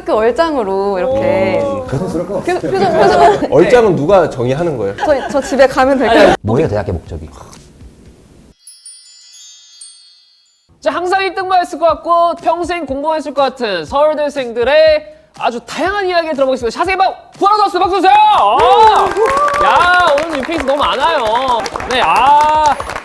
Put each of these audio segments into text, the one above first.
학교 얼짱으로 이렇게 그럴 것 같아요. 표정 얼짱은 누가 정의하는 거예요? 저 집에 가면 될까요? 뭐예요, 대학의 목적이? 자, 항상 1등만 했을 것 같고 평생 공부만 했을 것 같은 서울대생들의 아주 다양한 이야기 들어보겠습니다. 샤세이방 구하러왔어 박수 주세요. 야, 오늘 뉴페이스 너무 많아요. 네,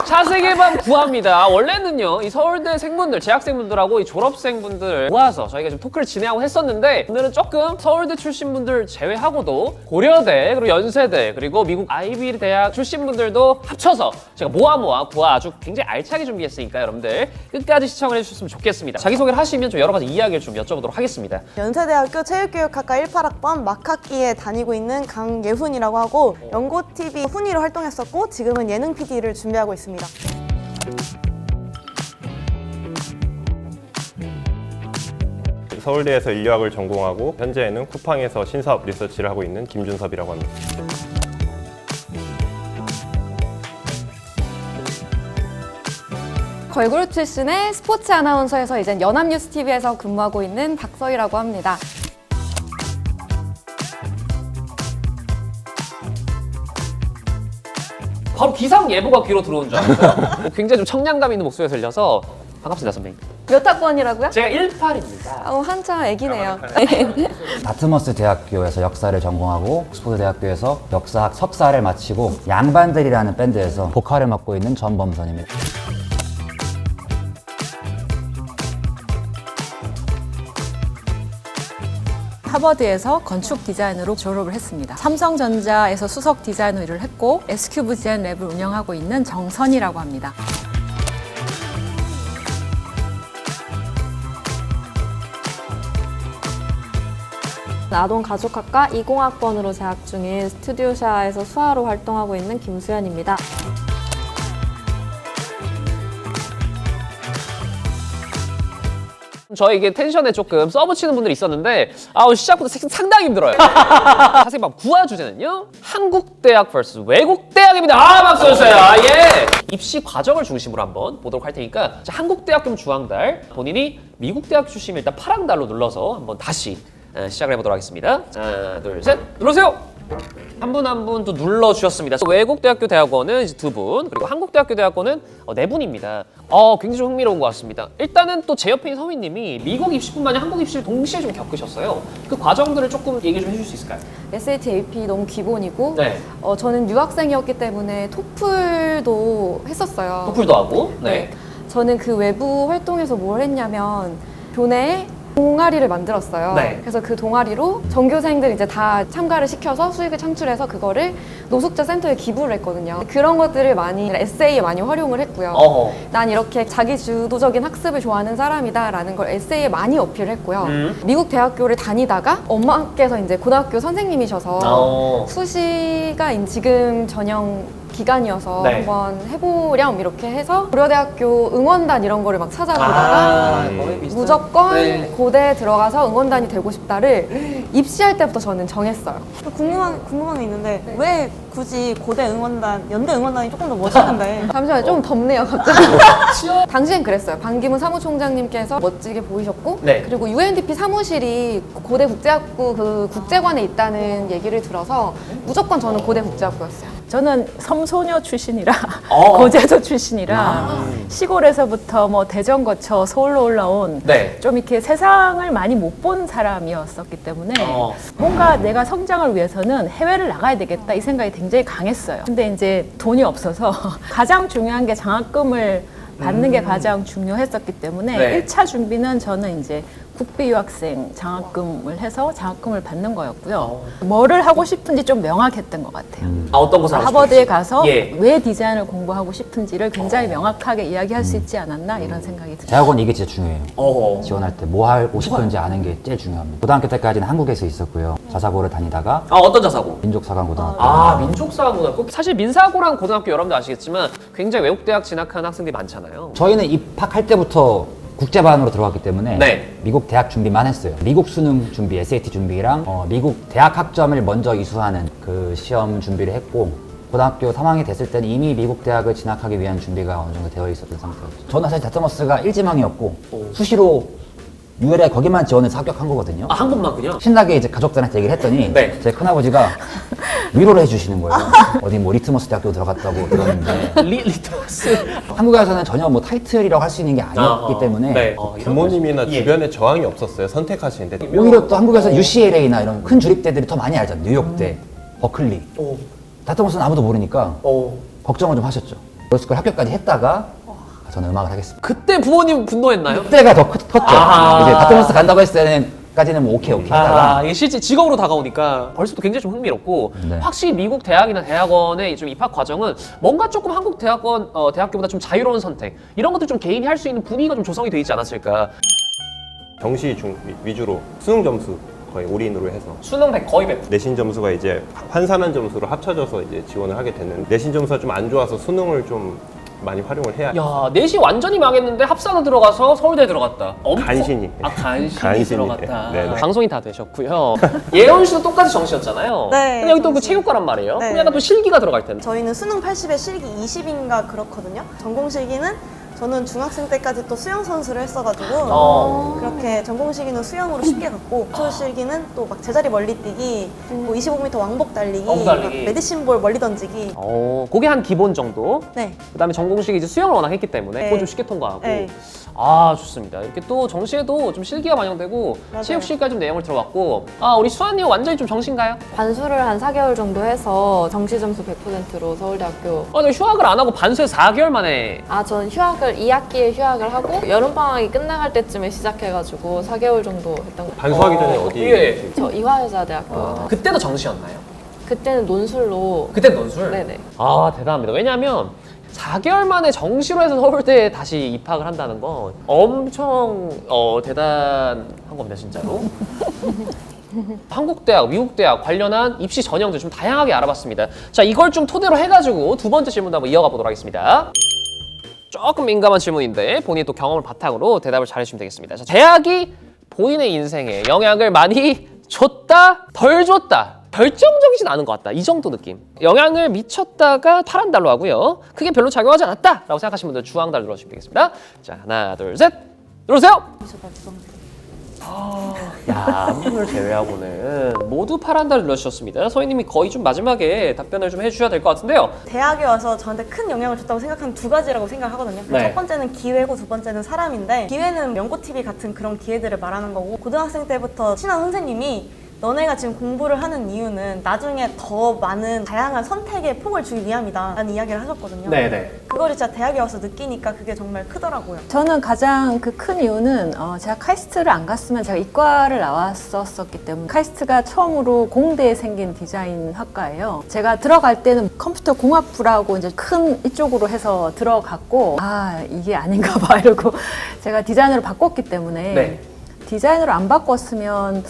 샤세이방 구합니다. 원래는요, 이 서울대 생분들, 재학생분들하고 이 졸업생분들 모아서 저희가 지금 토크를 진행하고 했었는데, 오늘은 조금 서울대 출신분들 제외하고도 고려대, 그리고 연세대, 그리고 미국 아이비 대학 출신분들도 합쳐서 제가 모아 아주 굉장히 알차게 준비했으니까 여러분들 끝까지 시청을 해주셨으면 좋겠습니다. 자기소개를 하시면 좀 여러 가지 이야기를 좀 여쭤보도록 하겠습니다. 연세대학교 체육교육학과 18학번 막학기에 다니고 있는 강예훈이라고 하고 연고TV 훈이로 활동했었고 지금은 예능 PD를 준비하고 있습니다. 서울대에서 인류학을 전공하고 현재는 쿠팡에서 신사업 리서치를 하고 있는 김준섭이라고 합니다. 걸그룹 출신의 스포츠 아나운서에서 이젠 연합뉴스TV에서 근무하고 있는 박서희라고 합니다. 바로 기상 예보가 귀로 들어온 줄 알았어요. 굉장히 좀 청량감 있는 목소리가 들려서 반갑습니다, 선배님. 몇 학번이라고요? 제가 18입니다. 한참 애기네요. 다트머스 대학교에서 역사를 전공하고 옥스퍼드 대학교에서 역사학 석사를 마치고 양반들이라는 밴드에서 보컬을 맡고 있는 전범선입니다. 하버드에서 건축 디자인으로 졸업을 했습니다. 삼성전자에서 수석 디자이너 일을 했고 S큐브 디자인 랩을 운영하고 있는 정선이라고 합니다. 아동가족학과 20학번으로 재학 중인 스튜디오샤에서 수아로 활동하고 있는 김수연입니다. 저에게 텐션에 조금 써붙이는 분들이 있었는데 시작부터 상당히 힘들어요. 사실 막 구화 주제는요, 한국대학 vs 외국대학입니다. 박수 주세요. 예. 입시 과정을 중심으로 한번 보도록 할 테니까, 자, 한국대학교 주황달, 본인이 미국대학 출신이면 일단 파랑달로 눌러서 한번 다시 시작을 해보도록 하겠습니다. 하나, 둘, 셋, 눌러주세요. 한 분 한 분 또 눌러주셨습니다. 외국대학교 대학원은 이제 2분, 그리고 한국대학교 대학원은 4분입니다. 굉장히 좀 흥미로운 것 같습니다. 일단은 또 제 옆에 있는 서민님이 미국 입시뿐만 아니라 한국 입시를 동시에 좀 겪으셨어요. 그 과정들을 조금 얘기 좀 해줄 수 있을까요? SAT, AP 너무 기본이고 네. 저는 유학생이었기 때문에 토플도 했었어요. 토플도 하고. 네. 저는 그 외부 활동에서 뭘 했냐면 교내에 동아리를 만들었어요. 네. 그래서 그 동아리로 전교생들 이제 다 참가를 시켜서 수익을 창출해서 그거를 노숙자 센터에 기부를 했거든요. 그런 것들을 많이 에세이에 많이 활용을 했고요. 난 이렇게 자기 주도적인 학습을 좋아하는 사람이다라는 걸 에세이에 많이 어필을 했고요. 미국 대학교를 다니다가 엄마께서 이제 고등학교 선생님이셔서 수시가 지금 전형 기간이어서 네. 한번 해보렴 이렇게 해서 고려대학교 응원단 이런 거를 막 찾아보다가 무조건 네. 고대 들어가서 응원단이 되고 싶다를 입시할 때부터 저는 정했어요. 궁금한 게 있는데 왜 굳이 고대 응원단, 연대 응원단이 조금 더 멋있는데 잠시만요, 좀 덥네요 갑자기. 당시엔 그랬어요. 반기문 사무총장님께서 멋지게 보이셨고, 네. 그리고 UNDP 사무실이 고대 국제학부 그 국제관에 있다는 얘기를 들어서 무조건 저는 고대 국제학부였어요. 저는 섬소녀 출신이라 고제도 출신이라 시골에서부터 뭐 대전 거쳐 서울로 올라온 네. 좀 이렇게 세상을 많이 못 본 사람이었었기 때문에 뭔가 내가 성장을 위해서는 해외를 나가야 되겠다 이 생각이 굉장히 강했어요. 근데 이제 돈이 없어서 가장 중요한 게 장학금을 받는 게 가장 중요했었기 때문에 네. 1차 준비는 저는 이제 국비 유학생 장학금을 해서 장학금을 받는 거였고요. 뭐를 하고 싶은지 좀 명확했던 것 같아요. 어떤 것을 하고 하버드에 싶으신지. 가서 예. 왜 디자인을 공부하고 싶은지를 굉장히 명확하게 이야기할 수 있지 않았나 이런 생각이 듭니다. 대학원 이게 진짜 중요해요. 지원할 때 뭐 하고 싶은지 아는 게 제일 중요합니다. 고등학교 때까지는 한국에서 있었고요. 자사고를 다니다가 어떤 자사고? 민족사관고등학교. 민족사관고등학교. 사실 민사고랑 고등학교 여러분들 아시겠지만 굉장히 외국대학 진학하는 학생들이 많잖아요. 저희는 입학할 때부터 국제반으로 들어갔기 때문에 네. 미국 대학 준비만 했어요. 미국 수능 준비, SAT 준비랑 미국 대학 학점을 먼저 이수하는 그 시험 준비를 했고, 고등학교 3학년이 됐을 때는 이미 미국 대학을 진학하기 위한 준비가 어느 정도 되어 있었던 상태였죠. 저는 사실 다트머스가 일지망이었고 수시로 ULA 거기만 지원해서 합격한 거거든요. 아, 한 번만군요. 신나게 이제 가족들한테 얘기를 했더니 네. 제 큰아버지가 위로를 해주시는 거예요. 어디 뭐 리트머스 대학교 들어갔다고 들었는데 리트머스. 한국에서는 전혀 뭐 타이틀이라고 할 수 있는 게 아니었기 때문에 네. 부모님이나 예. 주변에 저항이 없었어요. 선택하시는데. 오히려 또 한국에서 UCLA나 이런 큰 주립대들이 더 많이 알잖아요. 뉴욕대, 버클리. 오. 다트머스는 아무도 모르니까 오. 걱정을 좀 하셨죠. 로스쿨 합격까지 했다가 저는 음악을 하겠습니다. 그때 부모님 분노했나요? 그때가 더 컸죠. 아하. 이제 다트머스 간다고 했을 때까지는 뭐 오케이 하다가 이게 실제 직업으로 다가오니까 벌써도 굉장히 좀 흥미롭고 네. 확실히 미국 대학이나 대학원의 좀 입학 과정은 뭔가 조금 한국 대학원 대학교보다 좀 자유로운 선택 이런 것들 좀 개인이 할 수 있는 분위기가 좀 조성이 되어 있지 않았을까. 정시 위주로 수능 점수 거의 올인으로 해서 수능 100 거의 100. 내신 점수가 이제 환산한 점수로 합쳐져서 이제 지원을 하게 됐는데 내신 점수가 좀 안 좋아서 수능을 좀 많이 활용을 해야 야, 넷이 완전히 망했는데 합산을 들어가서 서울대에 들어갔다. 간신히. 간신히 간신히. 들어갔다. 네, 네. 방송이 다 되셨고요. 예원 씨도 똑같이 정시였잖아요. 네, 근데 여기 또 그 정시. 체육과란 말이에요. 네. 그럼 약간 또 실기가 들어갈 텐데. 저희는 수능 80에 실기 20인가 그렇거든요. 전공 실기는 저는 중학생 때까지 또 수영 선수를 했어가지고 그렇게 전공 실기는 수영으로 쉽게 갔고 초 실기는 또 막 제자리 멀리 뛰기, 뭐 25m 왕복 달리기, 왕복 달리기. 막 메디신볼 멀리 던지기. 그게 한 기본 정도. 네. 그다음에 전공식이 이제 수영을 워낙 했기 때문에 네. 그거 좀 쉽게 통과하고. 네. 아, 좋습니다. 이렇게 또 정시에도 좀 실기가 반영되고 맞아요. 체육실까지 좀 내용을 들어봤고. 아, 우리 수아님 완전히 좀 정시인가요? 반수를 한 4개월 정도 해서 정시 점수 100%로 서울대학교. 근데 휴학을 안 하고 반수에 4개월 만에. 전 휴학을 2학기에 휴학을 하고 여름방학이 끝나갈 때쯤에 시작해가지고 4개월 정도 했던 것 같아요. 반수하기 전에 어디 예. 저 이화여자대학교. 그때도 정시였나요? 그때는 논술로. 그때 논술? 네네. 아, 대단합니다. 왜냐하면 4개월 만에 정시로 해서 서울대에 다시 입학을 한다는 건 엄청 대단한 겁니다, 진짜로. 한국 대학, 미국 대학 관련한 입시 전형들 좀 다양하게 알아봤습니다. 자, 이걸 좀 토대로 해가지고 두 번째 질문도 한번 이어가 보도록 하겠습니다. 조금 민감한 질문인데 본인이 또 경험을 바탕으로 대답을 잘해주시면 되겠습니다. 자, 대학이 본인의 인생에 영향을 많이 줬다, 덜 줬다. 결정적이진 않은 것 같다. 이 정도 느낌. 영향을 미쳤다가 파란 달로 하고요. 그게 별로 작용하지 않았다 라고 생각하시는 분들 주황달 눌러주시면 되겠습니다. 자, 하나, 둘, 셋. 눌러주세요. 야, 한 분을 제외하고는 모두 파란 달 눌러주셨습니다. 서희님이 거의 좀 마지막에 답변을 좀 해주셔야 될 것 같은데요. 대학에 와서 저한테 큰 영향을 줬다고 생각하는 두 가지라고 생각하거든요. 네. 첫 번째는 기회고 두 번째는 사람인데 기회는 연고TV 같은 그런 기회들을 말하는 거고 고등학생 때부터 친한 선생님이 너네가 지금 공부를 하는 이유는 나중에 더 많은 다양한 선택의 폭을 주기 위함이다 라는 이야기를 하셨거든요. 네네. 그걸 진짜 대학에 와서 느끼니까 그게 정말 크더라고요. 저는 가장 그 큰 이유는 제가 카이스트를 안 갔으면 제가 이과를 나왔었기 때문에 카이스트가 처음으로 공대에 생긴 디자인 학과예요. 제가 들어갈 때는 컴퓨터 공학부라고 이제 큰 이쪽으로 해서 들어갔고 이게 아닌가 봐 이러고 제가 디자인으로 바꿨기 때문에 네. 디자인으로 안 바꿨으면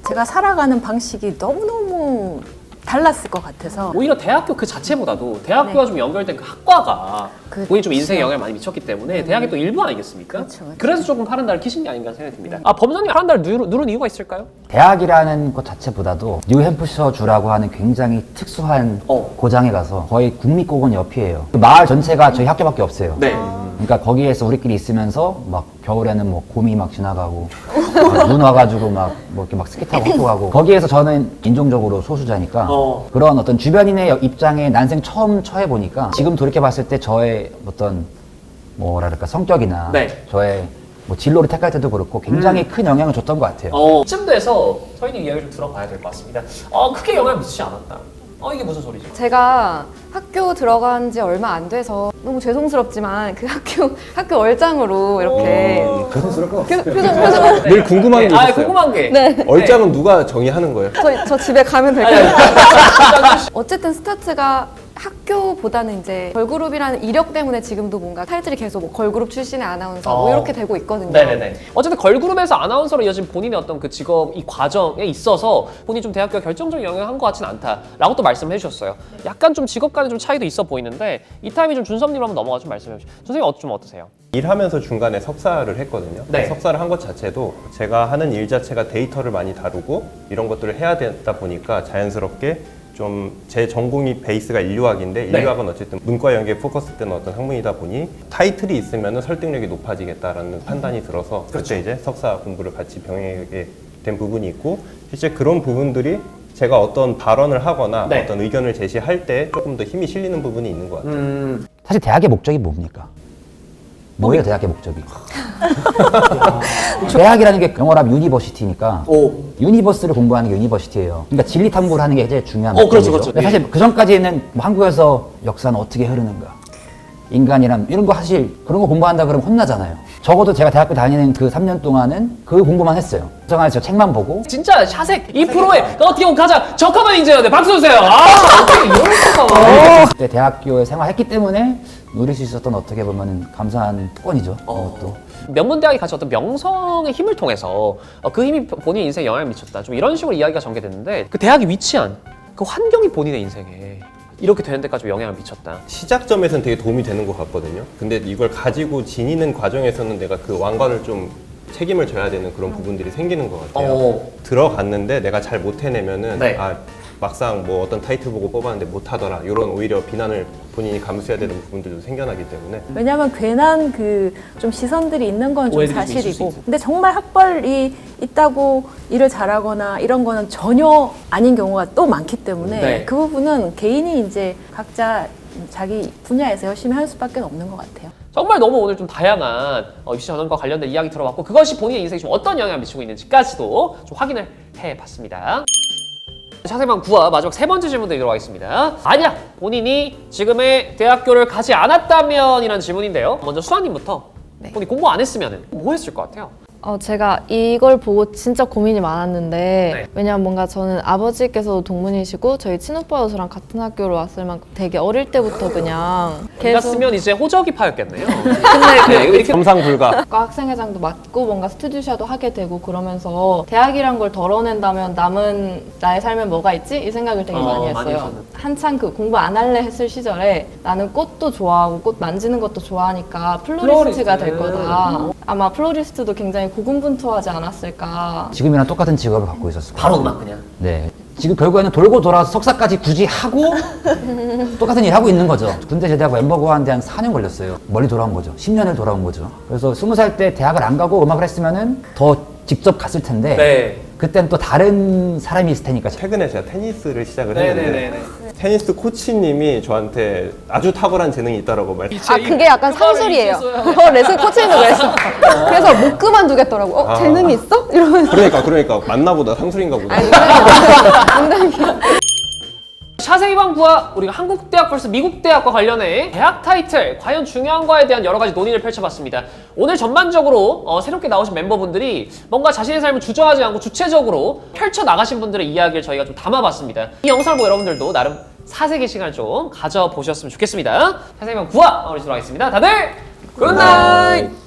제가 살아가는 방식이 너무너무 달랐을 것 같아서 오히려 대학교 그 자체보다도 대학교와 좀 연결된 그 학과가 본인이 좀 인생에 영향을 많이 미쳤기 때문에 대학의 또 일부 아니겠습니까? 그렇죠. 그래서 조금 파란 달을 키신 게 아닌가 생각이 듭니다. 아, 범선님 파란 달을 누른 이유가 있을까요? 대학이라는 것 자체보다도 뉴햄프셔 주라고 하는 굉장히 특수한 고장에 가서 거의 국립공원 옆이에요. 그 마을 전체가 저희 학교밖에 없어요. 네. 그러니까 거기에서 우리끼리 있으면서 막 겨울에는 뭐 곰이 막 지나가고 눈 와가지고 막 뭐 이렇게 막 스키 타고 학교 가고 거기에서 저는 인종적으로 소수자니까 그런 어떤 주변인의 입장에 난생 처음 처해 보니까 지금 돌이켜 봤을 때 저의 어떤 뭐랄까 성격이나 네. 저의 뭐 진로를 택할 때도 그렇고 굉장히 큰 영향을 줬던 것 같아요. 이쯤 돼서 서희님 이야기를 좀 들어봐야 될 것 같습니다. 크게 영향을 미치지 않았다. 이게 무슨 소리죠? 제가 학교 들어간 지 얼마 안 돼서 너무 죄송스럽지만 그 학교 얼짱으로 이렇게 죄송스러울 것 같아요. 표정 늘 궁금한 게 있었어요. 궁금한 게. 네. 얼짱은 누가 정의하는 거예요? 저 집에 가면 될까요? 어쨌든 스타트가 학교보다는 이제 걸그룹이라는 이력 때문에 지금도 뭔가 타이틀이 계속 뭐 걸그룹 출신의 아나운서 뭐 이렇게 되고 있거든요. 네네네. 어쨌든 걸그룹에서 아나운서로 이어진 본인의 어떤 그 직업, 이 과정에 있어서 본인이 좀 대학교가 결정적인 영향을 한 것 같지는 않다라고 또 말씀을 해주셨어요. 약간 좀 직업 간에 좀 차이도 있어 보이는데 이 타임이 좀 준섭님 한번 넘어가 좀 말씀해 주시죠. 선생님 좀 어떠세요? 일하면서 중간에 석사를 했거든요. 네. 석사를 한 것 자체도 제가 하는 일 자체가 데이터를 많이 다루고 이런 것들을 해야 되다 보니까 자연스럽게 좀 제 전공이 베이스가 인류학인데 네. 인류학은 어쨌든 문과 영역에 포커스된 어떤 학문이다 보니 타이틀이 있으면 설득력이 높아지겠다라는 판단이 들어서 그때 이제 석사 공부를 같이 병행하게 된 부분이 있고 실제 그런 부분들이 제가 어떤 발언을 하거나 네. 어떤 의견을 제시할 때 조금 더 힘이 실리는 부분이 있는 것 같아요. 사실 대학의 목적이 뭡니까? 뭐예요 대학의 목적이? 대학이라는 게 영어로 하면 유니버시티니까 유니버스를 공부하는 게 유니버시티예요. 그러니까 진리 탐구를 하는 게 제일 중요한 목적이죠. 그렇죠. 근데 사실 그 전까지는 뭐 한국에서 역사는 어떻게 흐르는가, 인간이란 이런 거 사실 그런 거 공부한다 그러면 혼나잖아요. 적어도 제가 대학교 다니는 그 3년 동안은 그 공부만 했어요. 정말 저 책만 보고 진짜 샤색 2%에 어떻게 보면 가장 적합한 인재였는데 박수 주세요. 어떻게 이럴 수가. 그때 대학교에 생활했기 때문에 누릴 수 있었던 어떻게 보면 감사한 특권이죠. 그것도. 명문대학이 가진 어떤 명성의 힘을 통해서 그 힘이 본인 인생에 영향을 미쳤다. 좀 이런 식으로 이야기가 전개됐는데 그 대학이 위치한 그 환경이 본인의 인생에 이렇게 되는 데까지 영향을 미쳤다. 시작점에서는 되게 도움이 되는 것 같거든요. 근데 이걸 가지고 지니는 과정에서는 내가 그 왕관을 좀 책임을 져야 되는 그런 부분들이 생기는 것 같아요. 들어갔는데 내가 잘 못 해내면은 네. 막상 뭐 어떤 타이틀 보고 뽑았는데 못 하더라. 이런 오히려 비난을 본인이 감수해야 되는 부분들도 생겨나기 때문에 왜냐하면 괜한 그 좀 시선들이 있는 건 좀 오해들이 좀 있을 수 사실이고 있죠. 근데 정말 학벌이 있다고 일을 잘하거나 이런 거는 전혀 아닌 경우가 또 많기 때문에 네. 그 부분은 개인이 이제 각자 자기 분야에서 열심히 할 수밖에 없는 것 같아요. 정말 너무 오늘 좀 다양한 입시 전형과 관련된 이야기 들어봤고 그것이 본인의 인생에 좀 어떤 영향을 미치고 있는지까지도 좀 확인을 해봤습니다. 자세방 9화 마지막 세 번째 질문 드리도록 하겠습니다. 만약 본인이 지금의 대학교를 가지 않았다면 이라는 질문인데요. 먼저 수아님부터 본인이 공부 안 했으면 뭐 했을 것 같아요? 제가 이걸 보고 진짜 고민이 많았는데 네. 왜냐면 뭔가 저는 아버지께서도 동문이시고 저희 친오빠도 저랑 같은 학교로 왔을 만큼 되게 어릴 때부터 그냥 갔으면 이제 호적이파였겠네요. 근데 이렇게 겸상불가. 학생회장도 맡고 뭔가 스튜디오샤도 하게 되고 그러면서 대학이란 걸 덜어낸다면 남은 나의 삶에 뭐가 있지? 이 생각을 되게 많이 많이 했어요. 하셨는데. 한창 그 공부 안 할래 했을 시절에 나는 꽃도 좋아하고 꽃 만지는 것도 좋아하니까 플로리스트가 될 거다. 아마 플로리스트도 굉장히 고군분투하지 않았을까. 지금이랑 똑같은 직업을 갖고 있었을 거예요. 바로 음악 그냥. 네. 지금 결국에는 돌고 돌아서 석사까지 굳이 하고 똑같은 일 하고 있는 거죠. 군대 제대하고 엠버고 하는데 한 4년 걸렸어요. 멀리 돌아온 거죠. 10년을 돌아온 거죠. 그래서 20살 때 대학을 안 가고 음악을 했으면은 더 직접 갔을 텐데 네. 그때는 또 다른 사람이 있을 테니까. 최근에 제가 테니스를 시작을 네네네네. 했는데 테니스 코치님이 저한테 아주 탁월한 재능이 있다라고 그게 약간 상술이에요. 레슨 코치님도 그랬어. 그래서 못 그만두겠더라고. 재능이 있어? 이러면서. 그러니까 맞나보다 상술인가 보다. 샤세이방 부와 우리가 한국 대학 vs 미국 대학과 관련해 대학 타이틀 과연 중요한가에 대한 여러 가지 논의를 펼쳐봤습니다. 오늘 전반적으로 새롭게 나오신 멤버분들이 뭔가 자신의 삶을 주저하지 않고 주체적으로 펼쳐 나가신 분들의 이야기를 저희가 좀 담아봤습니다. 이 영상을 보고 여러분들도 나름 사색의 시간을 좀 가져보셨으면 좋겠습니다. 샤세이방 부와 마무리 하겠습니다. 다들 굿나잇!